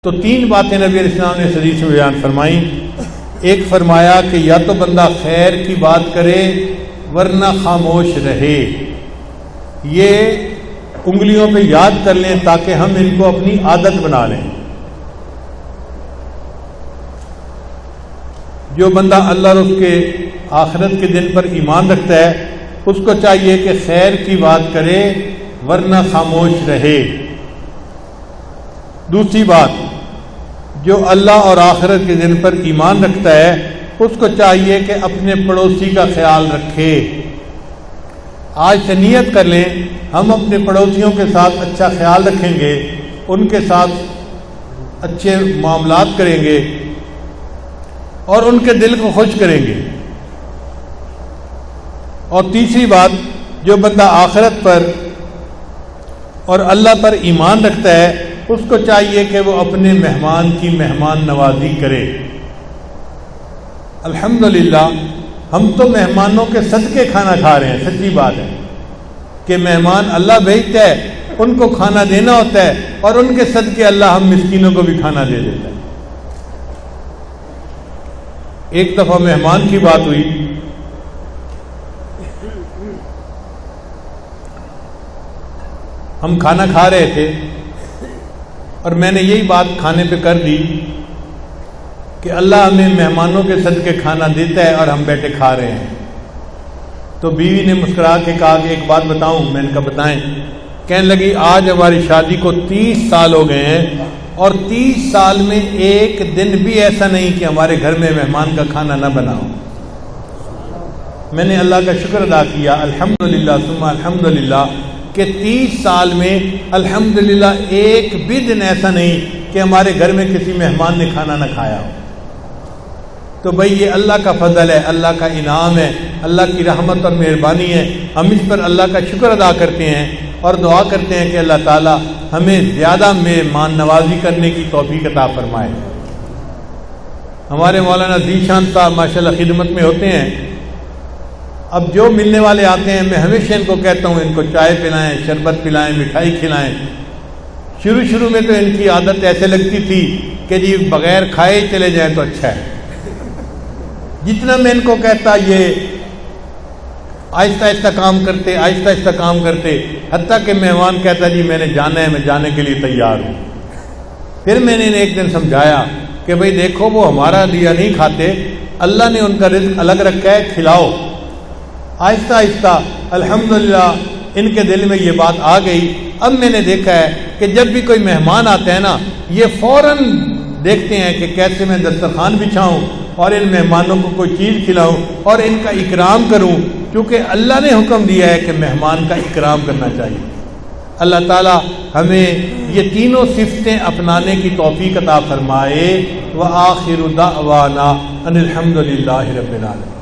تو تین باتیں نبی علیہ السلام نے اس حدیث میں بیان فرمائیں۔ ایک فرمایا کہ یا تو بندہ خیر کی بات کرے ورنہ خاموش رہے، یہ انگلیوں پہ یاد کر لیں تاکہ ہم ان کو اپنی عادت بنا لیں۔ جو بندہ اللہ اور اس کے آخرت کے دن پر ایمان رکھتا ہے اس کو چاہیے کہ خیر کی بات کرے ورنہ خاموش رہے۔ دوسری بات، جو اللہ اور آخرت کے دن پر ایمان رکھتا ہے اس کو چاہیے کہ اپنے پڑوسی کا خیال رکھے۔ آج سے نیت کر لیں ہم اپنے پڑوسیوں کے ساتھ اچھا خیال رکھیں گے، ان کے ساتھ اچھے معاملات کریں گے اور ان کے دل کو خوش کریں گے۔ اور تیسری بات، جو بندہ آخرت پر اور اللہ پر ایمان رکھتا ہے اس کو چاہیے کہ وہ اپنے مہمان کی مہمان نوازی کرے۔ الحمدللہ ہم تو مہمانوں کے صدقے کھانا کھا رہے ہیں۔ سچی بات ہے کہ مہمان اللہ بھیجتا ہے، ان کو کھانا دینا ہوتا ہے اور ان کے صدقے اللہ ہم مسکینوں کو بھی کھانا دے دیتا ہے۔ ایک دفعہ مہمان کی بات ہوئی، ہم کھانا کھا رہے تھے اور میں نے یہی بات کھانے پہ کر دی کہ اللہ ہمیں مہمانوں کے صدقے کھانا دیتا ہے اور ہم بیٹھے کھا رہے ہیں۔ تو بیوی نے مسکرا کے کہا کہ ایک بات بتاؤں؟ میں نے کہا بتائیں۔ کہنے لگی آج ہماری شادی کو 30 سال ہو گئے ہیں اور 30 سال میں ایک دن بھی ایسا نہیں کہ ہمارے گھر میں مہمان کا کھانا نہ بنا ہو۔ میں نے اللہ کا شکر ادا کیا، الحمدللہ ثم الحمدللہ، کہ 30 سال میں الحمدللہ ایک بھی دن ایسا نہیں کہ ہمارے گھر میں کسی مہمان نے کھانا نہ کھایا ہو۔ تو بھئی یہ اللہ کا فضل ہے، اللہ کا انعام ہے، اللہ کی رحمت اور مہربانی ہے۔ ہم اس پر اللہ کا شکر ادا کرتے ہیں اور دعا کرتے ہیں کہ اللہ تعالی ہمیں زیادہ مہمان نوازی کرنے کی توفیق عطا فرمائے۔ ہمارے مولانا ذیشان صاحب ماشاءاللہ خدمت میں ہوتے ہیں۔ اب جو ملنے والے آتے ہیں میں ہمیشہ ان کو کہتا ہوں ان کو چائے پلائیں، شربت پلائیں، مٹھائی کھلائیں۔ شروع میں تو ان کی عادت ایسے لگتی تھی کہ جی بغیر کھائے چلے جائیں تو اچھا ہے۔ جتنا میں ان کو کہتا یہ آہستہ آہستہ کام کرتے حتیٰ کہ مہمان کہتا جی میں نے جانا ہے، میں جانے کے لیے تیار ہوں۔ پھر میں نے انہیں ایک دن سمجھایا کہ بھئی دیکھو وہ ہمارا دیا نہیں کھاتے، اللہ نے ان کا رزق الگ رکھا ہے، کھلاؤ۔ آہستہ آہستہ الحمدللہ ان کے دل میں یہ بات آ گئی۔ اب میں نے دیکھا ہے کہ جب بھی کوئی مہمان آتا ہے نا یہ فوراً دیکھتے ہیں کہ کیسے میں دسترخوان بچھاؤں اور ان مہمانوں کو کوئی چیز کھلاؤں اور ان کا اکرام کروں، کیونکہ اللہ نے حکم دیا ہے کہ مہمان کا اکرام کرنا چاہیے۔ اللہ تعالی ہمیں یہ تینوں صفتیں اپنانے کی توفیق عطا فرمائے۔ وآخر دعوانا ان الحمدللہ رب العالمین۔